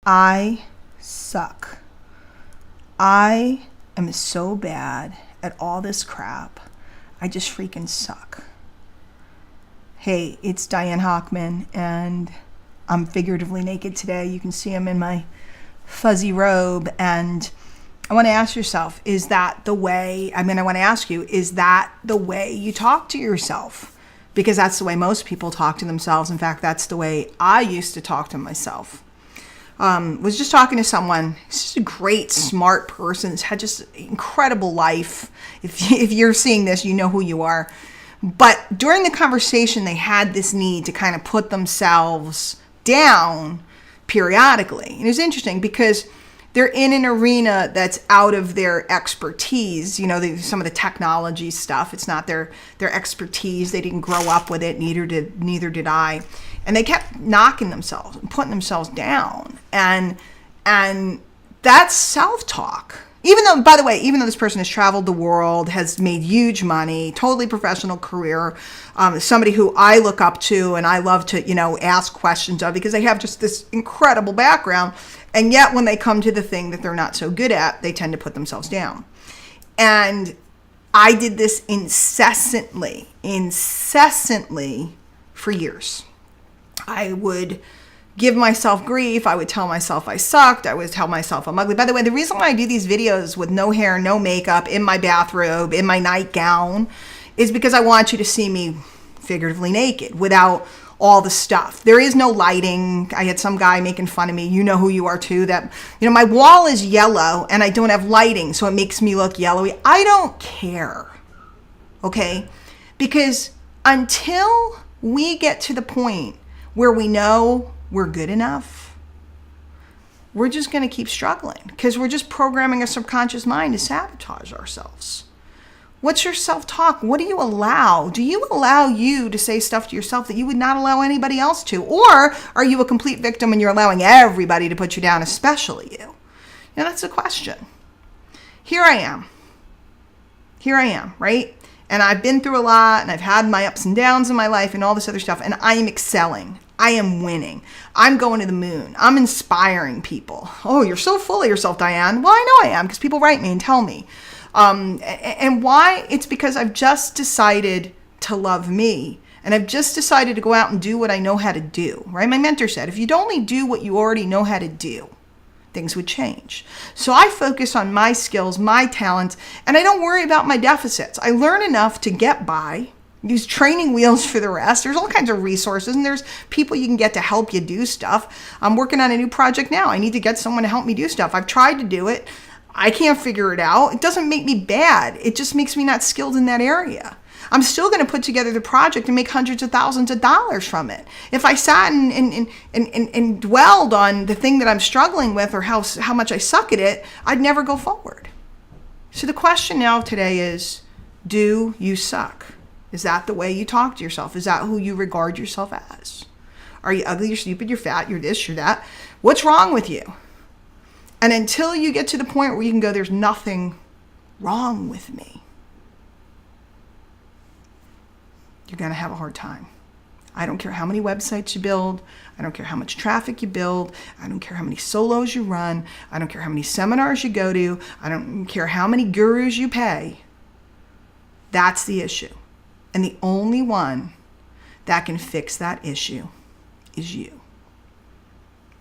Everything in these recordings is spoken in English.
I suck. I am so bad at all this crap. I just freaking suck. Hey, it's Diane Hochman, and I'm figuratively naked today. You can see I'm in my fuzzy robe, and I want to ask yourself, is that the way, I want to ask you, is that the way you talk to yourself? Because that's the way most people talk to themselves. In fact, that's the way I used to talk to myself. Was just talking to someone. He's just a great, smart person. He's had just an incredible life. If you're seeing this, you know who you are. But during the conversation, they had this need to kind of put themselves down periodically. And it was interesting because they're in an arena that's out of their expertise. You know, some of the technology stuff. It's not their expertise. They didn't grow up with it. Neither did I. And they kept knocking themselves and putting themselves down. And that's self-talk. Even though this person has traveled the world, has made huge money, totally professional career, somebody who I look up to and I love to, ask questions of because they have just this incredible background. And yet when they come to the thing that they're not so good at, they tend to put themselves down. And I did this incessantly for years. I would give myself grief. I would tell myself I sucked. I would tell myself I'm ugly. By the way, the reason why I do these videos with no hair, no makeup, in my bathrobe, in my nightgown, is because I want you to see me figuratively naked without all the stuff. There is no lighting. I had some guy making fun of me. You know who you are too. That, my wall is yellow and I don't have lighting, so it makes me look yellowy. I don't care. Okay? Because until we get to the point where we know we're good enough, we're just going to keep struggling because we're just programming a subconscious mind to sabotage ourselves. What's your self-talk? What do you allow? Do you allow you to say stuff to yourself that you would not allow anybody else to? Or are you a complete victim and you're allowing everybody to put you down, especially you? That's the question. Here I am, right? And I've been through a lot, and I've had my ups and downs in my life and all this other stuff, and I am excelling. I am winning. I'm going to the moon. I'm inspiring people. Oh, you're so full of yourself, Diane. Well, I know I am because people write me and tell me. And why? It's because I've just decided to love me, and I've just decided to go out and do what I know how to do, right? My mentor said, if you'd only do what you already know how to do, things would change. So I focus on my skills, my talents, and I don't worry about my deficits. I learn enough to get by, use training wheels for the rest. There's all kinds of resources, and there's people you can get to help you do stuff. I'm working on a new project now. I need to get someone to help me do stuff. I've tried to do it. I can't figure it out. It doesn't make me bad. It just makes me not skilled in that area. I'm still going to put together the project and make hundreds of thousands of dollars from it. If I sat and dwelled on the thing that I'm struggling with or how much I suck at it, I'd never go forward. So the question now today is, do you suck? Is that the way you talk to yourself? Is that who you regard yourself as? Are you ugly, you're stupid, you're fat, you're this, you're that? What's wrong with you? And until you get to the point where you can go, there's nothing wrong with me, you're going to have a hard time. I don't care how many websites you build. I don't care how much traffic you build. I don't care how many solos you run. I don't care how many seminars you go to. I don't care how many gurus you pay. That's the issue. And the only one that can fix that issue is you.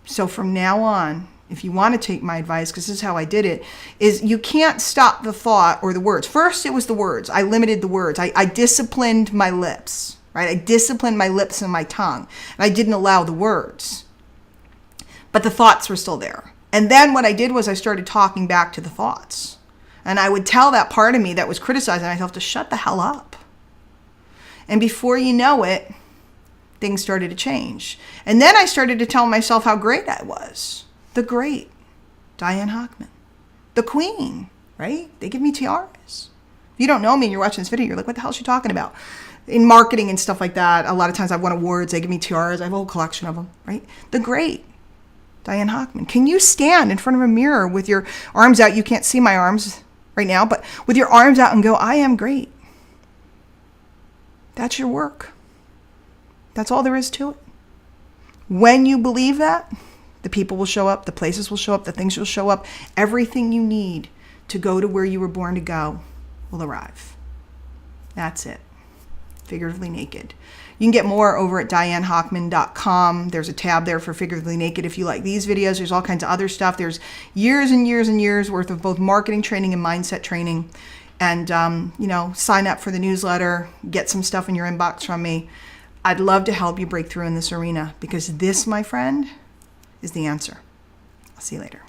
So from now on, if you want to take my advice, because this is how I did it, is you can't stop the thought or the words. First, it was the words. I limited the words. I disciplined my lips, right? I disciplined my lips and my tongue. And I didn't allow the words. But the thoughts were still there. And then what I did was I started talking back to the thoughts. And I would tell that part of me that was criticizing myself to shut the hell up. And before you know it, things started to change. And then I started to tell myself how great I was. The great Diane Hochman. The queen, right? They give me tiaras. If you don't know me and you're watching this video, you're like, what the hell is she talking about? In marketing and stuff like that, a lot of times I've won awards. They give me tiaras. I have a whole collection of them, right? The great Diane Hochman. Can you stand in front of a mirror with your arms out? You can't see my arms right now, but with your arms out and go, I am great. That's your work. That's all there is to it. When you believe that, The people will show up, the places will show up, the things will show up. Everything you need to go to where you were born to go will arrive. That's it. Figuratively Naked. You can get more over at DianeHochman.com. There's a tab there for Figuratively Naked if you like these videos. There's all kinds of other stuff. There's years and years and years worth of both marketing training and mindset training. And, sign up for the newsletter, get some stuff in your inbox from me. I'd love to help you break through in this arena, because this, my friend, is the answer. I'll see you later.